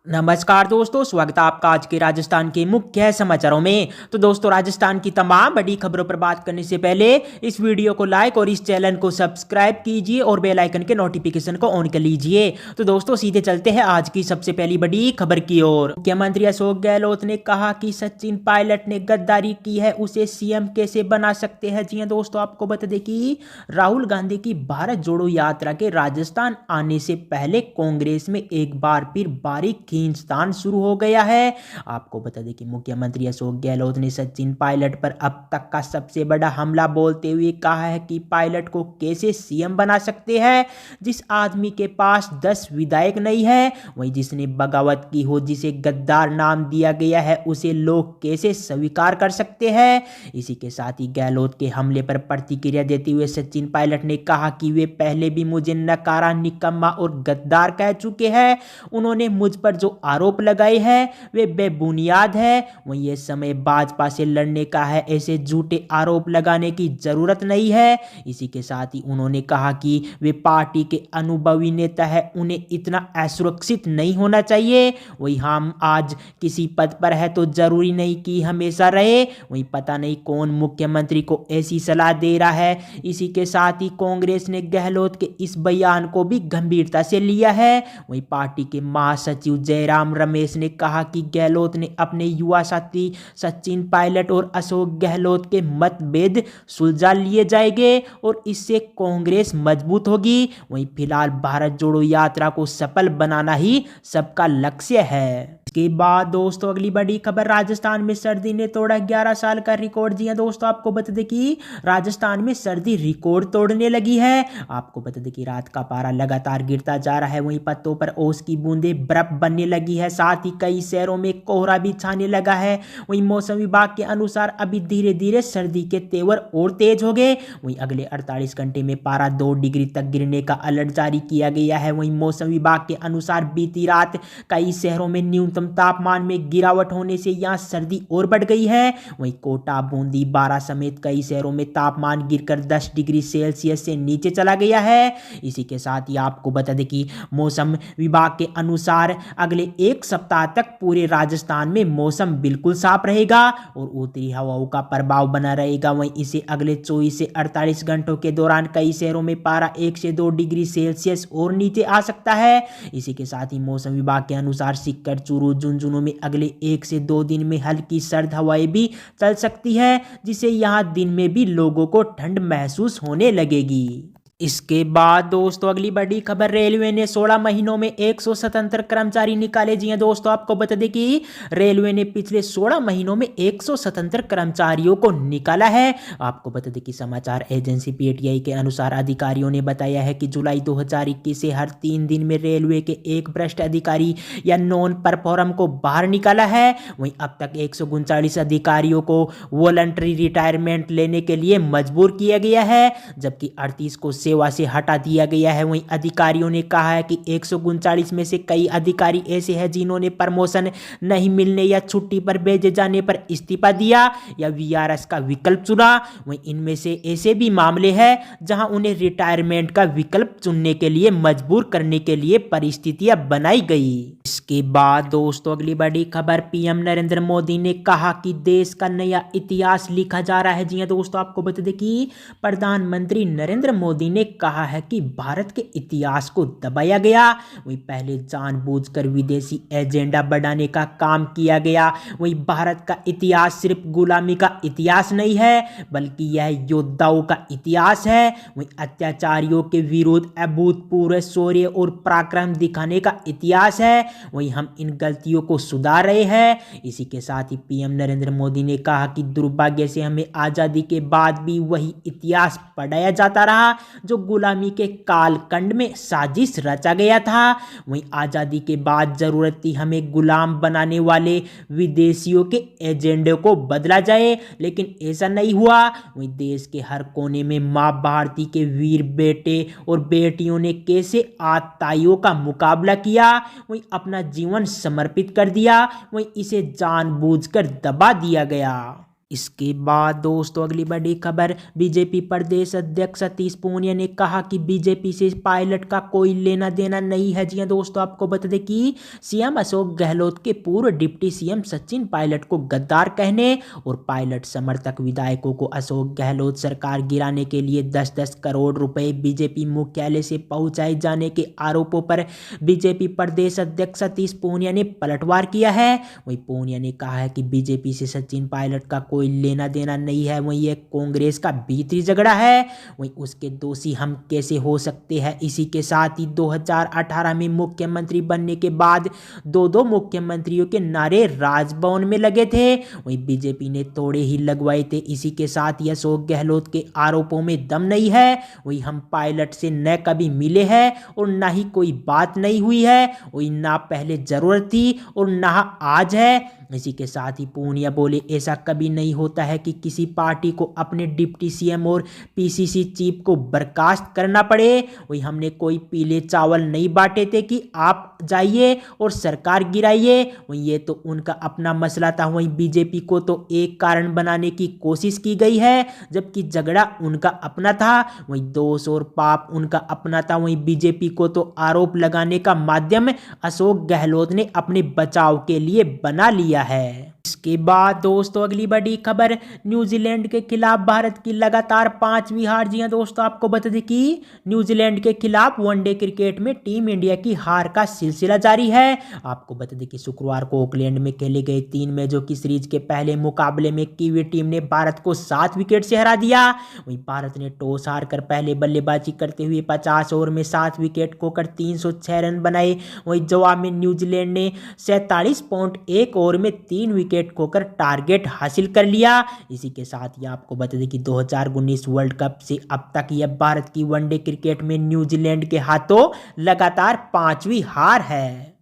नमस्कार दोस्तों, स्वागत है आपका आज के राजस्थान के मुख्य समाचारों में। तो दोस्तों, राजस्थान की तमाम बड़ी खबरों पर बात करने से पहले इस वीडियो को लाइक और इस चैनल को सब्सक्राइब कीजिए और बेल आइकन के नोटिफिकेशन को ऑन कर लीजिए। तो दोस्तों, सीधे चलते हैं आज की सबसे पहली बड़ी खबर की ओर। मुख्यमंत्री अशोक गहलोत ने कहा कि सचिन पायलट ने गद्दारी की है, उसे सीएम कैसे बना सकते हैं। जी हां दोस्तों, आपको बता दें कि राहुल गांधी की भारत जोड़ो यात्रा के राजस्थान आने से पहले कांग्रेस में एक बार फिर बारीक खींचतान शुरू हो गया है। आपको बता दें कि मुख्यमंत्री अशोक गहलोत ने सचिन पायलट पर अब तक का सबसे बड़ा हमला बोलते हुए कहा है कि पायलट को कैसे सीएम बना सकते हैं। जिस आदमी के पास 10 विधायक नहीं है, वही जिसने बगावत की हो, जिसे गद्दार नाम दिया गया है, उसे लोग कैसे स्वीकार कर सकते हैं। इसी के साथ ही गहलोत के हमले पर प्रतिक्रिया देते हुए सचिन पायलट ने कहा कि वे पहले भी मुझे नकारा, निकम्मा और गद्दार कह चुके हैं। उन्होंने मुझ पर जो आरोप लगाए हैं वे बेबुनियाद है। वहीं ये समय भाजपा से लड़ने का है, ऐसे झूठे आरोप लगाने की जरूरत नहीं है। इसी के साथ ही उन्होंने कहा कि वे पार्टी के अनुभवी नेता है, उन्हें इतना असुरक्षित नहीं होना चाहिए। वही हम आज किसी पद पर है तो जरूरी नहीं कि हमेशा रहे। वही पता नहीं कौन मुख्यमंत्री को ऐसी सलाह दे रहा है। इसी के साथ ही कांग्रेस ने गहलोत के इस बयान को भी गंभीरता से लिया है। वही पार्टी के महासचिव जयराम रमेश ने कहा कि गहलोत ने अपने युवा साथी सचिन पायलट और अशोक गहलोत के मतभेद सुलझा लिए जाएंगे और इससे कांग्रेस मजबूत होगी। वहीं फिलहाल भारत जोड़ो यात्रा को सफल बनाना ही सबका लक्ष्य है। इसके बाद दोस्तों, अगली बड़ी खबर, राजस्थान में सर्दी ने तोड़ा 11 साल का रिकॉर्ड। जी हां दोस्तों, आपको बता दें कि राजस्थान में सर्दी रिकॉर्ड तोड़ने लगी है। आपको बता दें कि रात का पारा लगातार गिरता जा रहा है। वहीं पत्तों पर ओस की बूंदें बर्फ बनने लगी है। साथ ही कई शहरों में कोहरा भी छाने लगा है। वहीं मौसम विभाग के अनुसार अभी धीरे धीरे सर्दी के तेवर और तेज हो गए। वहीं अगले 48 घंटे में पारा 2 डिग्री तक गिरने का अलर्ट जारी किया गया है। वहीं मौसम विभाग के अनुसार बीती रात कई शहरों में न्यूनतम तापमान में गिरावट होने से यहां सर्दी और बढ़ गई है। वहीं कोटा, बूंदी, बारां समेत कई शहरों में तापमान गिरकर 10 डिग्री सेल्सियस से नीचे चला गया है। इसी के साथ ही आपको बता दें कि मौसम विभाग के अनुसार अगले एक सप्ताह तक पूरे राजस्थान में मौसम बिल्कुल साफ रहेगा और उत्तरी हवाओं का प्रभाव बना रहेगा। वहीं इसे अगले 24 से 48 घंटों के दौरान कई शहरों में पारा 1 से 2 डिग्री सेल्सियस और नीचे आ सकता है। इसी के साथ ही मौसम विभाग के अनुसार सिक्कर, चूरू, झुंझुनू में अगले 1 से 2 दिन में हल्की सर्द हवाएं भी चल सकती है, जिससे यहां दिन में भी लोगों को ठंड महसूस होने लगेगी। इसके बाद दोस्तों, अगली बड़ी खबर, रेलवे ने 16 महीनों में 177 कर्मचारी निकाले। जी हां दोस्तों, आपको बता दें कि रेलवे ने पिछले 16 महीनों में 177 कर्मचारियों को निकाला है। आपको बता दें कि समाचार एजेंसी पीटीआई के अनुसार अधिकारियों ने बताया है कि जुलाई 2021 से हर 3 दिन में रेलवे के एक भ्रष्ट अधिकारी या नॉन परफॉर्म को बाहर निकाला है। वहीं अब तक 139 अधिकारियों को वॉलंटरी रिटायरमेंट लेने के लिए मजबूर किया गया है, जबकि 38 को सेवा से हटा दिया गया है। वहीं अधिकारियों ने कहा है कि 139 में से कई अधिकारी ऐसे हैं जिन्होंने प्रमोशन नहीं मिलने या छुट्टी पर भेजे जाने पर इस्तीफा दिया या वीआरएस का विकल्प चुना। वहीं इनमें से ऐसे भी मामले हैं जहां उन्हें रिटायरमेंट का विकल्प चुनने के लिए मजबूर करने के लिए परिस्थितियां बनाई गई। इसके बाद दोस्तों, अगली बड़ी खबर, पीएम नरेंद्र मोदी ने कहा कि देश का नया इतिहास लिखा जा रहा है। जी हां दोस्तों, आपको बता दें कि प्रधानमंत्री नरेंद्र मोदी ने कहा है कि भारत के इतिहास को दबाया गया। वहीं पहले जानबूझकर विदेशी एजेंडा बढ़ाने का काम किया गया। वहीं भारत का इतिहास सिर्फ गुलामी का इतिहास नहीं है, बल्कि यह योद्धाओं का इतिहास है। वहीं अत्याचारियों के विरुद्ध अभूतपूर्व शौर्य और पराक्रम दिखाने का इतिहास है। वहीं हम इन गलतियों को सुधार रहे हैं। इसी के साथ ही पीएम नरेंद्र मोदी ने कहा कि दुर्भाग्य से हमें आजादी के बाद भी वही इतिहास पढ़ाया जाता रहा जो गुलामी के कालखंड में साजिश रचा गया था। वहीं आजादी के बाद जरूरत थी हमें गुलाम बनाने वाले विदेशियों के एजेंडे को बदला जाए, लेकिन ऐसा नहीं हुआ। वहीं देश के हर कोने में मां भारती के वीर बेटे और बेटियों ने कैसे आतताइयों का मुकाबला किया, वहीं अपना जीवन समर्पित कर दिया, वहीं इसे जानबूझकर दबा दिया गया। इसके बाद दोस्तों अगली बड़ी खबर, बीजेपी प्रदेश अध्यक्ष सतीश पूनिया ने कहा कि बीजेपी से पायलट का कोई लेना देना नहीं है। जी हां दोस्तों, आपको बता दें कि सीएम अशोक गहलोत के पूर्व डिप्टी सीएम सचिन पायलट को गद्दार कहने और पायलट समर्थक विधायकों को अशोक गहलोत सरकार गिराने के लिए 10-10 करोड़ रुपए बीजेपी मुख्यालय से पहुंचाए जाने के आरोपों पर बीजेपी प्रदेश अध्यक्ष सतीश पूनिया ने पलटवार किया है। वहीं पूनिया ने कहा है कि बीजेपी से सचिन पायलट का कोई लेना देना नहीं है, वहीं ये कांग्रेस का भीतरी झगड़ा है, वहीं उसके दोषी हम कैसे हो सकते हैं। इसी के साथ ही 2018 में मुख्यमंत्री बनने के बाद दो मुख्यमंत्रियों के नारे राजभवन में लगे थे, वहीं बीजेपी ने थोड़े ही लगवाए थे। इसी के साथ ही अशोक गहलोत के आरोपों में दम नहीं है, वही हम पायलट से न कभी मिले हैं और ना ही कोई बात नहीं हुई है, वही ना पहले जरूरत थी और ना आज है। इसी के साथ ही पूनिया बोले, ऐसा कभी नहीं होता है कि किसी पार्टी को अपने डिप्टी सीएम और पीसीसी चीफ को बर्खास्त करना पड़े। वही हमने कोई पीले चावल नहीं बांटे थे कि आप जाइए और सरकार गिराइए, वही ये तो उनका अपना मसला था। वही बीजेपी को तो एक कारण बनाने की कोशिश की गई है, जबकि झगड़ा उनका अपना था, वही दोष और पाप उनका अपना था। वही बीजेपी को तो आरोप लगाने का माध्यम अशोक गहलोत ने अपने बचाव के लिए बना लिया है। इसके बाद दोस्तों अगली बड़ी खबर, न्यूजीलैंड के खिलाफ भारत की लगातार 5वीं हार। जी हां दोस्तों, आपको बता दें कि न्यूजीलैंड के खिलाफ वनडे क्रिकेट में टीम इंडिया की हार का सिलसिला जारी है। आपको बता दें कि शुक्रवार को ऑकलैंड में खेले गए 3 मैचों की सीरीज के पहले मुकाबले में कीवी टीम ने भारत को 7 विकेट से हरा दिया। वहीं भारत ने टॉस हारकर पहले बल्लेबाजी करते हुए 50 ओवर में 7 विकेट खोकर 306 रन बनाए। वहीं जवाब में न्यूजीलैंड ने 47.1 ओवर में 3 विकेट खोकर टारगेट हासिल कर लिया। इसी के साथ ही आपको बता दें कि 2019 वर्ल्ड कप से अब तक यह भारत की वनडे क्रिकेट में न्यूजीलैंड के हाथों लगातार 5वीं हार है।